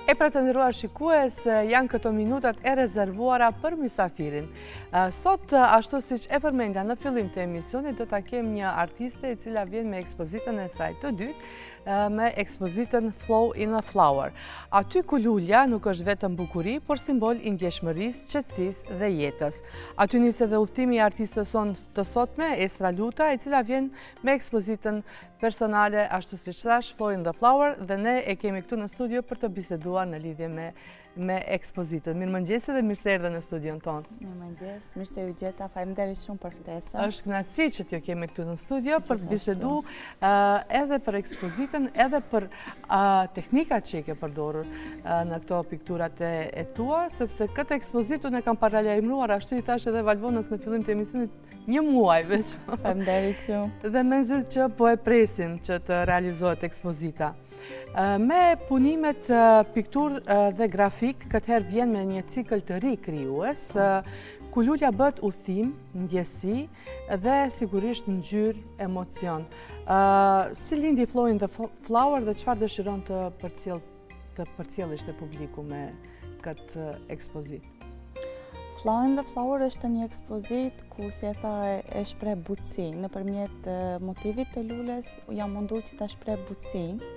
E për të nderuar shikues, janë këto minutat e rezervuara për mysafirin. Sot, ashtu siç e përmendja në fillim të emisionit, do ta kem një artiste e cila vjen me ekspozitën e saj të dytë, me ekspozitën Flow in a Flower. Aty ku lulja nuk është vetëm bukuri, por simbol i ndjeshmërisë, qetësisë dhe jetës. Aty nis edhe udhëtimi i artistës sonë të sotme, Esra Luta, e cila vjen me ekspozitën personale, ashtu siç thash, Flow in the Flower, dhe ne e kemi këtu në studio për të biseduar në lidhje me ekspozitën. Mirëmëngjes dhe mirë se erdhe në studion tonë. Mirëmëngjes, mirë se u gjeta, faleminderit shumë për ftesën. Është kënaqësi që t'ju kemi këtu në studio për të bisedu edhe për ekspozitën, edhe për teknikat që i ke përdorur në këto pikturat e tua, sepse këtë ekspozitë unë e kam paralajmëruar, ashtu i thash edhe Valvonës në fillim të emisionit, një muaj veç. Faleminderit shumë. Dhe menzit që po e presim që të realizohet ekspozita. Me punimet piktur dhe grafik, këtë herë vjen me një cikël të ri krijues, ku lulja bëhet udhëtim, ndjesi dhe sigurisht ngjyrë, emocion. Si lindi Flow in the Flower dhe çfarë dëshiron të përcjellësh te publiku me këtë ekspozitë? Flow in the Flower është një ekspozit ku, si e tha, e shpreh butësinë. Nëpërmjet motivit të lules, jam munduar që ta shpreh butësinë,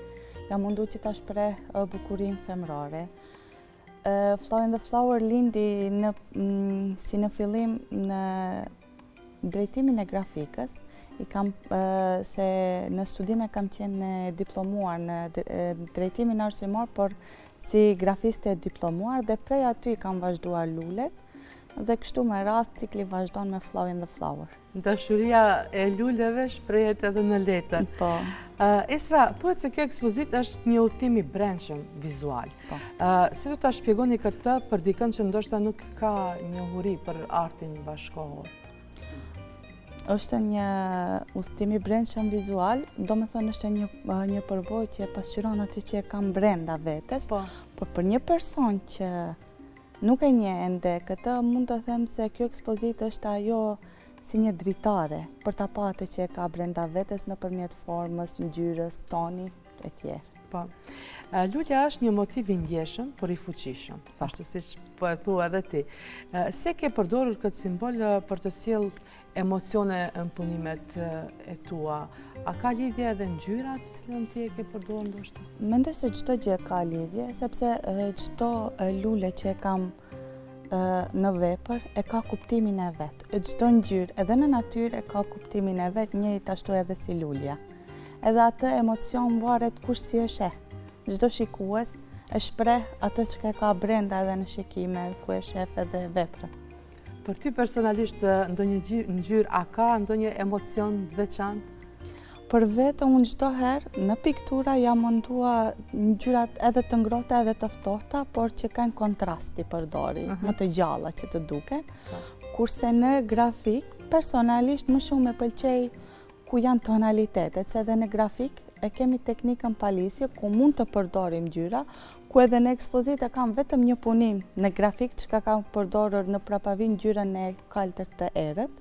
jam munduar që ta shpreh bukurinë femrore. Flow in the Flower lindi si në fillim në drejtimin e grafikës. Se në studime kam qenë diplomuar në drejtimin arsimor, por si grafiste diplomuar, dhe prej aty kam vazhduar lulet. Dhe kështu me radhë cikli vazhdon me Flow in the Flower. Dashuria e luleve shprehet edhe në letër. Po. Esra, thuhet se kjo ekspozitë është një udhëtim i brendshëm vizual. Po. Si do ta shpjegoni këtë për dikën që ndoshta nuk ka njohuri për artin bashkëkohor? Është një udhëtim i brendshëm vizual, domethënë është një përvojë që pasqyron atë që e kam brenda vetes, por për një person që nuk e njeh ende këtë, mund të them se kjo ekspozitë është ajo si një dritare për ta parë atë që e ka brenda vetes nëpërmjet formës, ngjyrës, tonit e tjerë. Po. Lulja është një motiv i ndjeshëm, por i fuqishëm, ashtu siç po e thua edhe ti. Se ke përdorur këtë simbol për të sjellë emocione në punimet e tua? A ka lidhje edhe ngjyra të cilën ti e ke përdorur ndoshta? Mendoj se çdo gjë ka lidhje, sepse çdo lule që e kam në vepër e ka kuptimin e vet. Çdo ngjyrë edhe në natyrë e ka kuptimin e vet, njëjtë ashtu edhe si lulja. Edhe atë emocion varet kush si e sheh. Çdo shikues e shpreh atë që ka brenda edhe në shikime, ku e shef edhe veprën. Për ty personalisht ndonjë ngjyrë a ka ndonjë emocion të veçantë? Për vetë unë çdo herë në piktura jam munduar ngjyrat edhe të ngrohta edhe të ftohta, por që kanë kontrast i përdori, më të gjalla që të duken. Kurse në grafik, personalisht më shumë më pëlqej ku janë tonalitetet, se edhe në grafik e kemi teknikën palisje ku mund të përdorim ngjyra, ku edhe në ekspozitë kam vetëm një punim në grafik që kam përdorur në prapavi ngjyrën e kaltër të errët.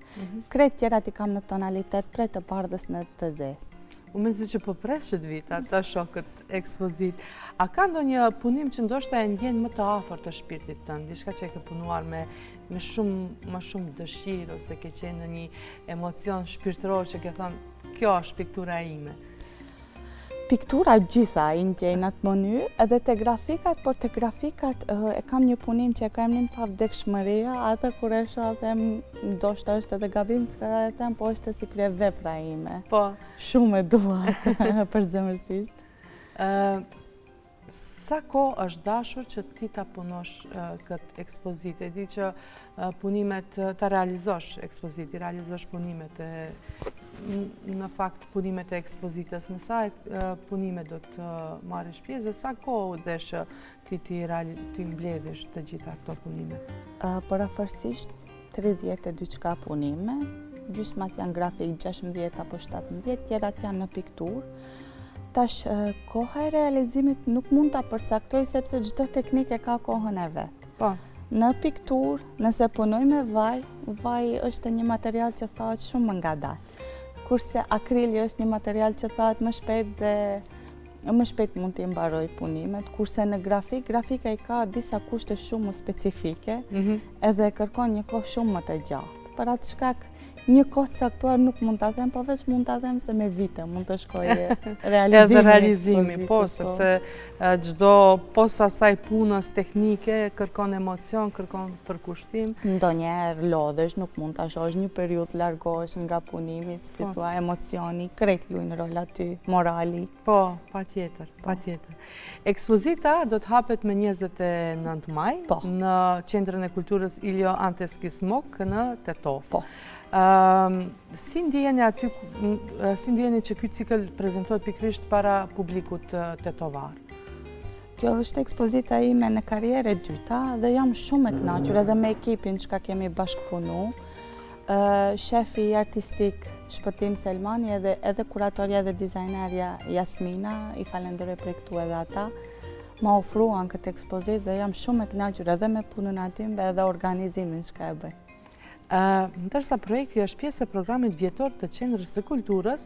Krejt tjerat i kam në tonalitet prej të bardhës në të zezë. Unë mendoj që po preshet vita ta shoh këtë ekspozitë. A ka ndonjë punim që ndoshta e ndjen më të afërt të shpirtit tënd, diçka që e ke punuar me më shumë dëshirë, ose ke qenë në një emocion shpirtëror që ke thënë kjo është piktura ime? Piktura gjitha i ndjejnë atë mënyrë, edhe te grafikat, por te grafikat e kam një punim që e kam emrin pavdekshmëria, atë kur e shoh them ndoshta është edhe gabim që e them, po është si krye vepra ime. Po. Shumë e dua atë përzemërsisht. Sa kohë është dashur që ti ta punosh këtë ekspozitë? E di që punimet ta realizosh ekspozitë, realizosh punimet në fakt punimet e ekspozitës, në sa punime do të marrësh pjesë, sa kohë desh ti mbledhësh të gjitha këto punime? Parafërsisht 30 e diçka punime, gjysmat janë grafik, 16 apo 17, tjerat janë në pikturë. Tash, koha e realizimit nuk mund ta përcaktoj sepse çdo teknikë ka kohën e vet. Po. Në pikturë, nëse punoj me vaj është një material që thahet shumë ngadalë. Kurse akrili është një material që thahet më shpejt dhe më shpejt mund t'i mbaroj punimet, kurse në grafika i ka disa kushte shumë specifike edhe kërkon një kohë shumë më të gjatë. Për atë shkak, një kohë caktuar nuk mund ta them, po veç mund ta them se me vite mund të shkojë realizimi. Edhe realizimi, po, sepse çdo posa asaj punës teknike kërkon emocion, kërkon përkushtim. Ndonjëherë lodhesh, nuk mund ta shohësh një periudhë largohesh nga punimi, si thua, emocioni, krejt luajn rol aty, morali. Po, patjetër, patjetër. Ekspozita do të hapet me 29 maj në Qendrën e Kulturës Iljo Anteski Smok në Tetov. Po. Si ndjeni aty, si ndjeni që ky cikël prezantohet pikërisht para publikut tetovar? Kjo është ekspozita ime në karrierë e dyta dhe jam shumë e kënaqur edhe me ekipin që kemi bashkëpunu. Shefi artistik Shpëtim Selmani edhe kuratorja dhe dizajnerja Jasmina, i falenderoj për këtu edhe ata, ma ofruan këtë ekspozitë dhe jam shumë e kënaqur edhe me punën aty edhe organizimin që ka e bëj. Ndërsa projekti është pjesë e programit vjetor të Qendrës së Kulturës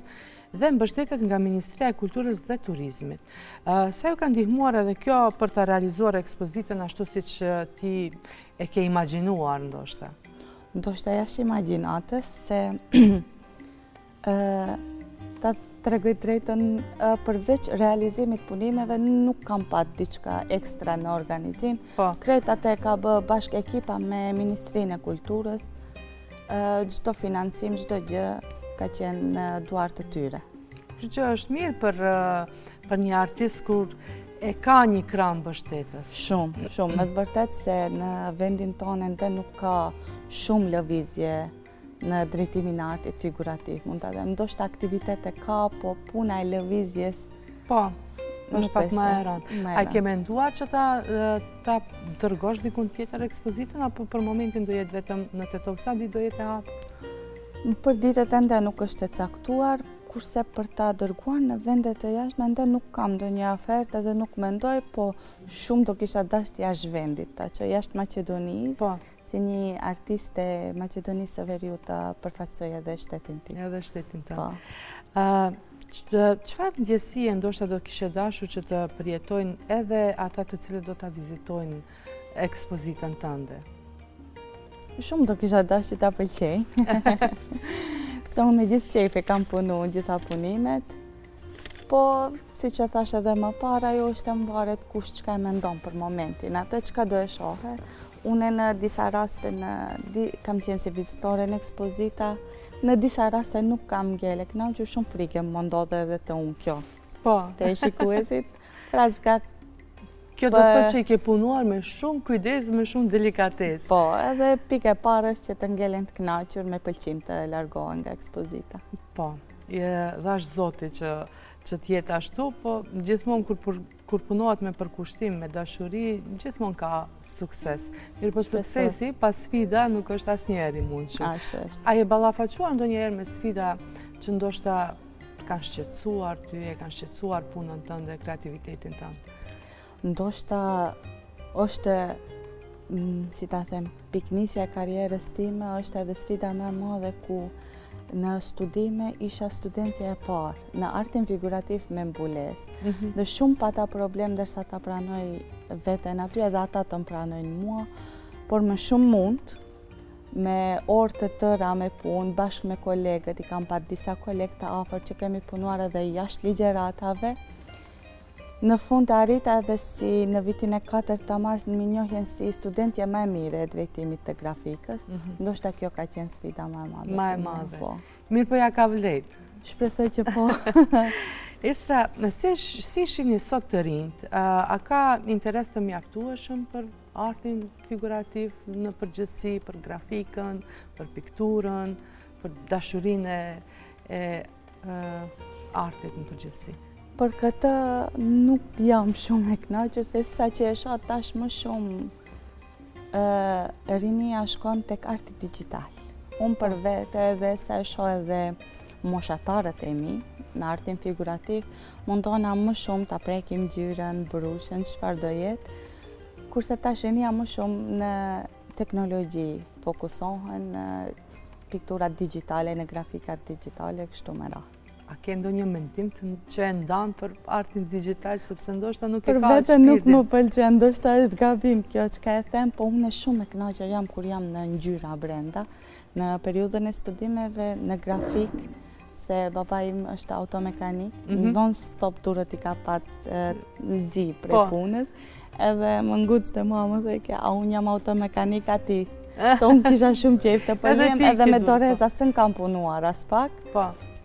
dhe mbështetet nga Ministria e Kulturës dhe Turizmit. Sa ju ka ndihmuar edhe kjo për të realizuar ekspozitën ashtu siç ti e ke imagjinuar ndoshta? Ndoshta jashtë imagjinatës se ta tregoj drejtën, përveç realizimit punimeve nuk kam pat diçka ekstra në organizim. Krejt atë ka bë bashkë ekipa me Ministrinë e Kulturës. Çdo financim, çdo gjë ka qenë në duart e tyre. Gjë është mirë për një artist kur e ka një krah mbështetës. Shumë, shumë. Me të vërtetë se në vendin tonë ende nuk ka shumë lëvizje në drejtimin e artit figurativ. Mund ta them, ndoshta aktivitete ka, po puna e lëvizjes është pak më e rëndë. A ke menduar që ta dërgosh dikun tjetër ekspozitën, apo për momentin do jetë vetëm në Tetov? Sa ditë do jetë e hapur? Për ditët ende nuk është e caktuar, kurse për ta dërguar në vendet e jashtme ende nuk kam ndonjë ofertë edhe nuk mendoj, po shumë do kisha dashur jashtë vendit, ta që jashtë Maqedonisë, si një artiste Maqedonisë së Veriut të përfaqësoj edhe shtetin tim. Edhe shtetin tënd. Çfarë ndjesie ndoshta do kishe dashur që të përjetojnë edhe ata të cilët do ta vizitojnë ekspozitën tënde? Shumë do kisha dashur që ta pëlqej. Se unë me gjithë qejf e kam punu gjitha punimet, po si që thash edhe më para, jo është e mvaret kush çka e mendon për momentin, atë çka do e shohe. Unë në disa raste kam qenë si vizitore në ekspozita, në disa raste nuk kam ngele kënaqur, shumë frikë më ndodhe edhe të unë kjo. Të shikuesit, pra çka kjo do të thotë që i ke punuar me shumë kujdes, me shumë delikatesë. Po, edhe pika e parë është që të ngelen të kënaqur me pëlqim të largohen nga ekspozita. Po, dhash Zoti që të jetë ashtu, po gjithmonë kur punohet me përkushtim, me dashuri, gjithmonë ka sukses. Mirë, po suksesi pas sfida nuk është asnjëherë i mundshëm. Ashtu është. A je ballafaquar ndonjëherë me sfida që ndoshta kanë shqetësuar ty, e kanë shqetësuar punën tënde, kreativitetin tënd? Ndoshta është, si ta them, piknisja e karrierës time është edhe sfida më e madhe ku në studime isha studentja e parë, në artin figurativ me mbulesë. Dhe shumë pata problem dërsa ta pranoj veten aty edhe ata të më pranojnë mua, por më shumë mund, me orë të tëra me punë, bashkë me kolegët, i kam pat disa kolegë të afër që kemi punuar edhe jashtë ligjeratave. Në fund arrita edhe si në vitin e 4 të marrës në minjohjen si studentja më e mire e drejtimit të grafikës, ndoshta kjo ka qenë sfida më e madhe. Më e madhe. Mirë, po ja ka vlerë. Shpresoj që po. Esra, si shihni sot të rinjt, a ka interes të mjaftueshëm për artin figurativ në përgjithësi, për grafikën, për pikturën, për dashurinë e artit në përgjithësi? Për këtë nuk jam shumë e kënaqur, se sa që e shoh tash më shumë rinia shkon tek arti digital. Unë për vete edhe sa e shoh edhe moshatarët e mi në artin figurativ, mundona më shumë ta prekim ngjyrën, brushën, çfarë do jetë, kurse tash rinia më shumë në teknologji fokusohen, në pikturat digjitale, në grafikat digjitale, kështu me radhë. A ke ndonjë mendim që e ndan për artin digital, sepse ndoshta nuk e Për ka vete nuk shpirtin? më pëlqen, ndoshta është gabim kjo që ka e them, po unë shumë e kënaqur jam kur jam në ngjyra brenda, në periudhën e studimeve në grafik, se baba im është automekanik, non-stop duhet i ka pat zi prej punës, edhe më ngucte mua më theke, a unë jam automekanik a ti? Se unë kisha shumë qejf të përlem, edhe me doreza së në kam punuar as pak.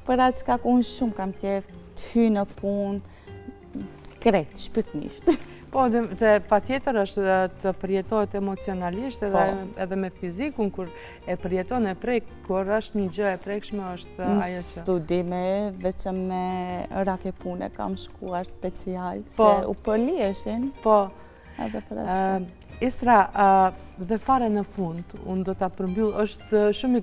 Për atë shkak unë shumë kam qejf të hy në punë, krejt, shpirtnisht. Po, dhe pa tjetër është të përjetohet emocionalisht edhe me fizikun, kur e përjeton e prek, kur është një gjë e prekshme është ajo që... Në studime, veç me rake pune kam shkuar special, se u përlieshin. Po, edhe për atë shkak. Isra, dhe fare në fund, unë do t'a përmbyll, është shumë i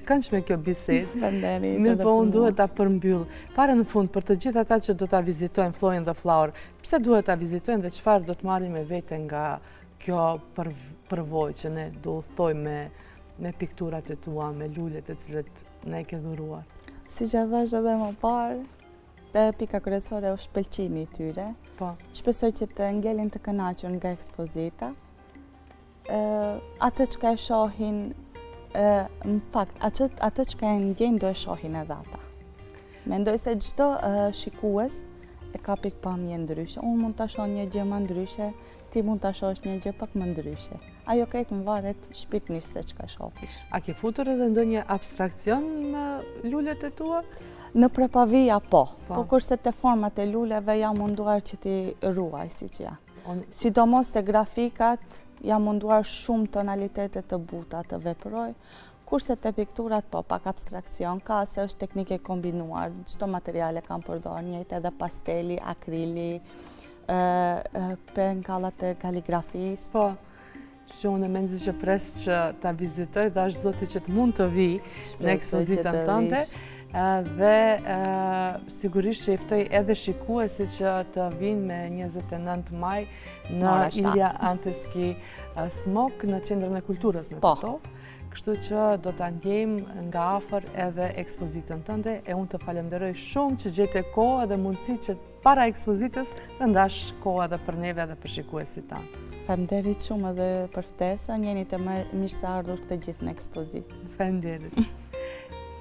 këndshme kjo bisedë. Mirë, po unë duhet t'a përmbyll. Fare në fund, për të gjithë ata që do t'a vizitojnë Flowing the Flower, pse duhet t'a vizitojnë dhe çfarë do t'marrin me vete nga kjo përvojë që ne do udhtojmë me pikturat e tua, me lulet e cilët ne ke dhuruar? Si që thash edhe më parë, pika kryesore është pëlqimi i tyre. Shpresoj që të ngelin të kënaqur nga ekspozita. Atë që ka e shohin, në fakt, atë që ka e ndjenë do e shohin edhe ata. Mendoj se çdo shikues e ka pikpamje ndryshe. Unë mund të shoh një gjë më ndryshe, ti mund të shohësh një gjë pak më ndryshe. Ajo krejt më varet shpirtnisht se çka shohish. A ke futur edhe ndonjë abstrakcion në lulet e tua? Në prapavija po, po kurse të format e luleve jam munduar që ti ruaj si që ja. Sidomos të grafikat jam munduar shumë tonalitetet të buta të veproj, kurse të pikturat po pak abstrakcion ka, se është teknike kombinuar, çdo materiale kam përdor, njëjtë edhe pasteli, akrili, penkallat e kaligrafisë. Po, që unë e menzi që pres që ta vizitoj dhe është zoti që të mund të vi në ekspozitën tënde. Dhe sigurisht që iftoj edhe shikuesi që të vinë me 29 maj në Ilja Anteski Smok në Qendrën e Kulturës në këto. Kështu që do të ndjejmë nga afër edhe ekspozitën tënde e unë të falenderoj shumë që gjete kohë edhe mundësi që para ekspozitës të ndash kohë edhe për neve edhe për shikuesit tanë. Falenderit shumë edhe për ftesën, jeni të mirë se ardhur këtë gjithë në ekspozitë. Falenderit.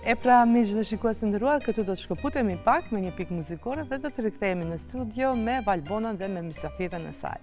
E pra, miq dhe shikues të nderuar, këtu do të shkëputemi pak me një pikë muzikore dhe do të rikthehemi në studio me Valbonën dhe me mysafirën e saj.